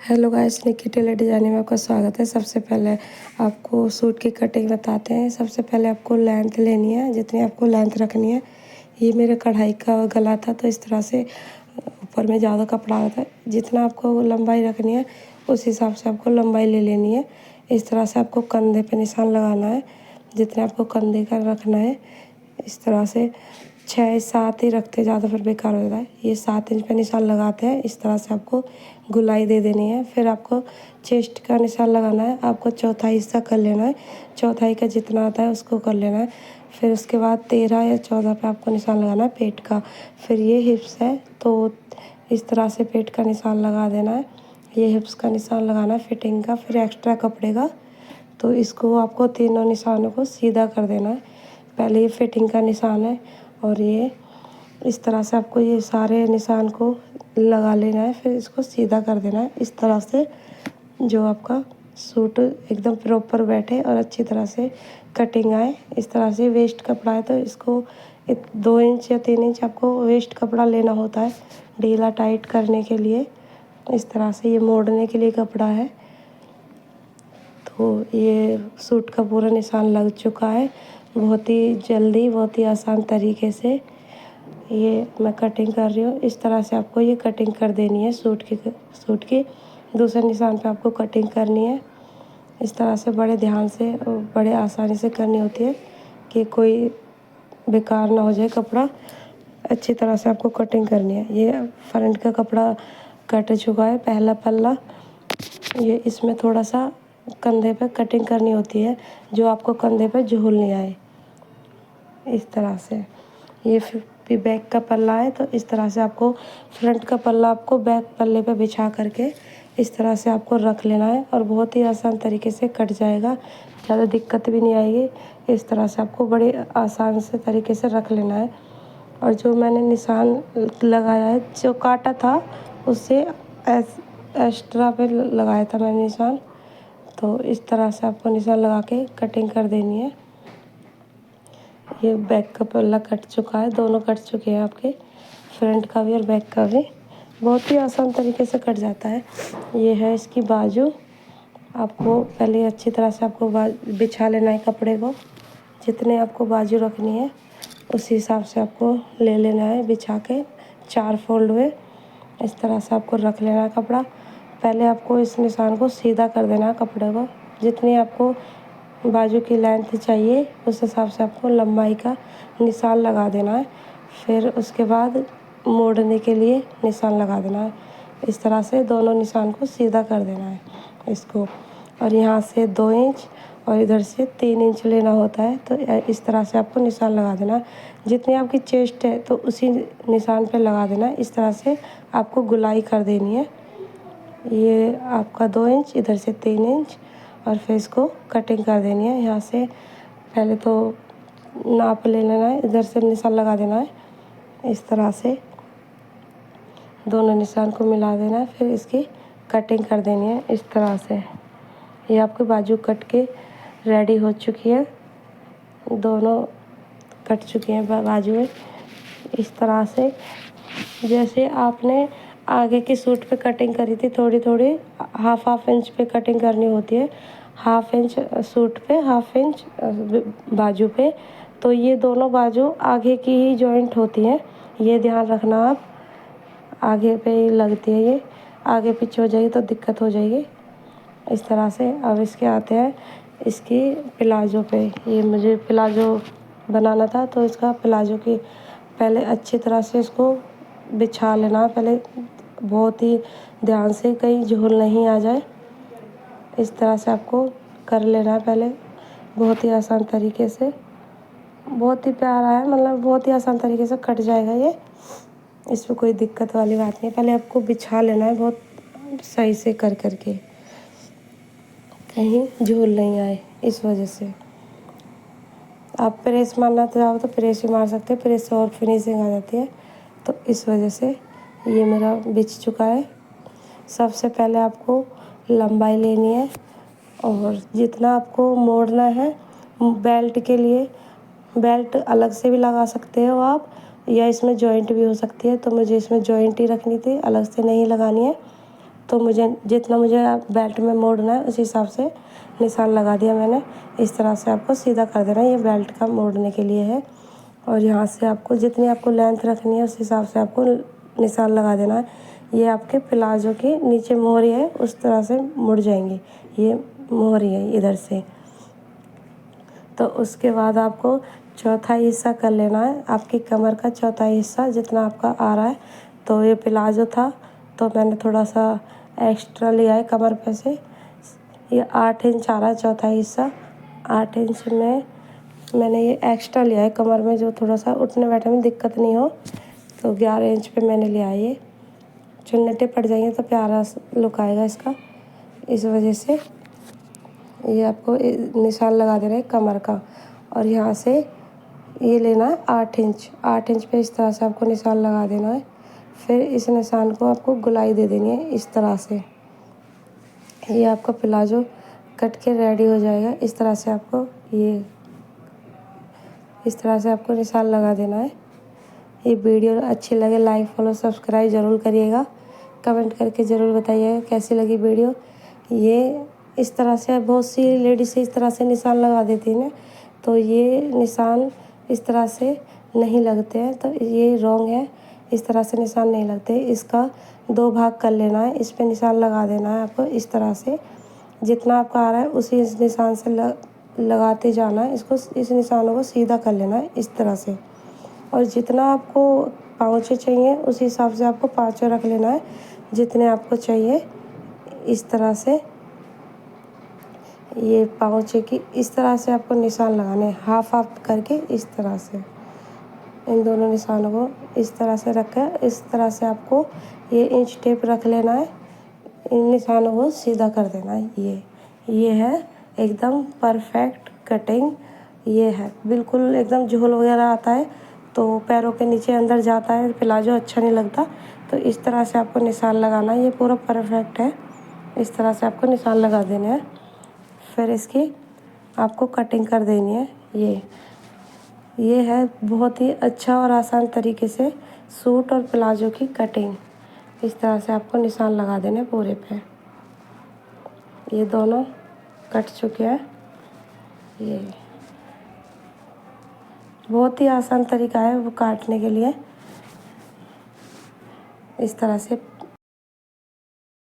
Hello guys, निकी Taylor designing में आपका स्वागत है। सबसे पहले आपको सूट की कटिंग बताते हैं। सबसे पहले आपको लेंथ लेनी है, जितनी आपको लेंथ रखनी है। ये मेरे कढ़ाई का गला था, तो इस तरह से ऊपर में ज़्यादा कपड़ा आता है। जितना आपको लंबाई रखनी है उस हिसाब से आपको लंबाई ले लेनी है। इस तरह से आपको कंधे पे निशान लगाना है, जितने आपको कंधे का रखना है। इस तरह से 6-7 ही रखते, ज़्यादा फिर बेकार हो जाता है। ये 7 इंच पे निशान लगाते हैं। इस तरह से आपको गुलाई दे देनी है। फिर आपको चेस्ट का निशान लगाना है। आपको चौथाई हिस्सा कर लेना है, चौथाई का जितना आता है उसको कर लेना है। फिर उसके बाद 13 या 14 पे आपको निशान लगाना है पेट का। फिर ये हिप्स है, तो इस तरह से पेट का निशान लगा देना है। ये हिप्स का निशान लगाना है फिटिंग का। फिर एक्स्ट्रा कपड़े का, तो इसको आपको तीनों निशानों को सीधा कर देना है। पहले ये फिटिंग का निशान है, और ये इस तरह से आपको ये सारे निशान को लगा लेना है। फिर इसको सीधा कर देना है, इस तरह से जो आपका सूट एकदम प्रॉपर बैठे और अच्छी तरह से कटिंग आए। इस तरह से वेस्ट कपड़ा है, तो इसको 2 इंच या 3 इंच आपको वेस्ट कपड़ा लेना होता है ढीला टाइट करने के लिए। इस तरह से ये मोड़ने के लिए कपड़ा है। तो ये सूट का पूरा निशान लग चुका है। बहुत ही जल्दी, बहुत ही आसान तरीके से ये मैं कटिंग कर रही हूँ। इस तरह से आपको ये कटिंग कर देनी है सूट की दूसरे निशान पे आपको कटिंग करनी है। इस तरह से बड़े ध्यान से और बड़े आसानी से करनी होती है कि कोई बेकार ना हो जाए कपड़ा। अच्छी तरह से आपको कटिंग करनी है। ये फ्रंट का कपड़ा कट चुका है, पहला पल्ला। ये इसमें थोड़ा सा कंधे पे कटिंग करनी होती है, जो आपको कंधे पे झूल नहीं आए। इस तरह से ये फिर बैक का पल्ला है, तो इस तरह से आपको फ्रंट का पल्ला आपको बैक पल्ले पे बिछा करके इस तरह से आपको रख लेना है, और बहुत ही आसान तरीके से कट जाएगा। ज़्यादा दिक्कत भी नहीं आएगी। इस तरह से आपको बड़े आसान से तरीके से रख लेना है। और जो मैंने निशान लगाया है, जो काटा था उससे एक्स्ट्रा पे लगाया था मैंने निशान। तो इस तरह से आपको निशान लगा के कटिंग कर देनी है। ये बैक का पल्ला कट चुका है, दोनों कट चुके हैं आपके, फ्रंट का भी और बैक का भी। बहुत ही आसान तरीके से कट जाता है। ये है इसकी बाजू। आपको पहले अच्छी तरह से आपको बिछा लेना है कपड़े को। जितने आपको बाजू रखनी है उस हिसाब से आपको ले लेना है बिछा के 4 फोल्ड में। इस तरह से आपको रख लेना है कपड़ा। पहले आपको इस निशान को सीधा कर देना है कपड़े को। जितनी आपको बाजू की लेंथ चाहिए उस हिसाब से आपको लंबाई का निशान लगा देना है। फिर उसके बाद मोड़ने के लिए निशान लगा देना है। इस तरह से दोनों निशान को सीधा कर देना है इसको। और यहाँ से 2 इंच और इधर से 3 इंच लेना होता है, तो इस तरह से आपको निशान लगा देना। जितनी आपकी चेस्ट है तो उसी निशान पे लगा देना। इस तरह से आपको गुलाई कर देनी है। ये आपका 2 इंच, इधर से 3 इंच, और फिर इसको कटिंग कर देनी है। यहाँ से पहले तो नाप ले लेना है, इधर से निशान लगा देना है। इस तरह से दोनों निशान को मिला देना है, फिर इसकी कटिंग कर देनी है इस तरह से। ये आपकी बाजू कट के रेडी हो चुकी है। दोनों कट चुकी हैं बाजू में। इस तरह से जैसे आपने आगे के सूट पे कटिंग करी थी, थोड़ी थोड़ी हाफ इंच पे कटिंग करनी होती है। हाफ इंच सूट पे, हाफ इंच बाजू पे। तो ये दोनों बाजू आगे की ही जॉइंट होती हैं, ये ध्यान रखना आप। आगे पे ही लगती है, ये आगे पीछे हो जाएगी तो दिक्कत हो जाएगी। इस तरह से अब इसके आते हैं इसकी प्लाजो पे। ये मुझे प्लाजो बनाना था, तो इसका प्लाजो की पहले अच्छी तरह से इसको बिछा लेना। पहले बहुत ही ध्यान से, कहीं झूल नहीं आ जाए। इस तरह से आपको कर लेना है पहले, बहुत ही आसान तरीके से। बहुत ही प्यारा है, मतलब बहुत ही आसान तरीके से कट जाएगा ये। इसमें कोई दिक्कत वाली बात नहीं। पहले आपको बिछा लेना है बहुत सही से कर करके, कहीं झूल नहीं आए। इस वजह से आप प्रेस मारना चाहो तो प्रेस भी मार सकते हैं, प्रेस से और फिनिशिंग आ जाती है। तो इस वजह से ये मेरा बिछ चुका है। सबसे पहले आपको लंबाई लेनी है, और जितना आपको मोड़ना है बेल्ट के लिए, बेल्ट अलग से भी लगा सकते हो आप, या इसमें जॉइंट भी हो सकती है। तो मुझे इसमें जॉइंट ही रखनी थी, अलग से नहीं लगानी है। तो मुझे जितना मुझे बेल्ट में मोड़ना है उस हिसाब से निशान लगा दिया मैंने। इस तरह से आपको सीधा कर देना है, ये बेल्ट का मोड़ने के लिए है। और यहाँ से आपको जितनी आपको लेंथ रखनी है उस हिसाब से आपको निशान लगा देना है। ये आपके प्लाजो की नीचे मोहरी है उस तरह से मुड़ जाएंगी, ये मोहरी है इधर से। तो उसके बाद आपको चौथा हिस्सा कर लेना है, आपकी कमर का चौथा हिस्सा जितना आपका आ रहा है। तो ये प्लाजो था तो मैंने थोड़ा सा एक्स्ट्रा लिया है कमर पे से, ये 8 इंच आ रहा है चौथा हिस्सा। 8 इंच में मैंने ये एक्स्ट्रा लिया है कमर में, जो थोड़ा सा उठने बैठने में दिक्कत नहीं हो। तो 11 इंच पे मैंने लिया है। ये चुन्नटे पड़ जाएंगे तो प्यारा लुक आएगा इसका, इस वजह से ये आपको निशान लगा देना है कमर का। और यहाँ से ये लेना है 8 इंच। 8 इंच पे इस तरह से आपको निशान लगा देना है। फिर इस निशान को आपको गोलाई दे देनी है इस तरह से। ये आपका प्लाजो कट के रेडी हो जाएगा। इस तरह से आपको इस तरह से आपको निशान लगा देना है। ये वीडियो अच्छी लगे लाइक फॉलो सब्सक्राइब ज़रूर करिएगा, कमेंट करके ज़रूर बताइएगा कैसी लगी वीडियो। ये इस तरह से बहुत सी लेडीज़ इस तरह से निशान लगा देती हैं, तो ये निशान इस तरह से नहीं लगते हैं, तो ये रॉन्ग है। इस तरह से निशान नहीं लगते। इसका 2 भाग कर लेना है, इस पे निशान लगा देना है आपको इस तरह से। जितना आपका आ रहा है उसी इस निशान से लगाते जाना है इसको, इस निशानों को सीधा कर लेना है इस तरह से। और जितना आपको पाँचे चाहिए उस हिसाब से आपको पाँचों रख लेना है जितने आपको चाहिए। इस तरह से ये पाँचे की इस तरह से आपको निशान लगाने हैं, हाफ करके इस तरह से। इन दोनों निशानों को इस तरह से रख कर इस तरह से आपको ये इंच टेप रख लेना है। इन निशानों को सीधा कर देना है। ये है एकदम परफेक्ट कटिंग। ये है बिल्कुल एकदम झोल वगैरह आता है तो पैरों के नीचे अंदर जाता है, प्लाजो अच्छा नहीं लगता। तो इस तरह से आपको निशान लगाना है, ये पूरा परफेक्ट है। इस तरह से आपको निशान लगा देने हैं। फिर इसकी आपको कटिंग कर देनी है। ये है बहुत ही अच्छा और आसान तरीके से सूट और प्लाजो की कटिंग। इस तरह से आपको निशान लगा देने पूरे पे। ये दोनों कट चुके हैं। ये बहुत ही आसान तरीका है वो काटने के लिए। इस तरह से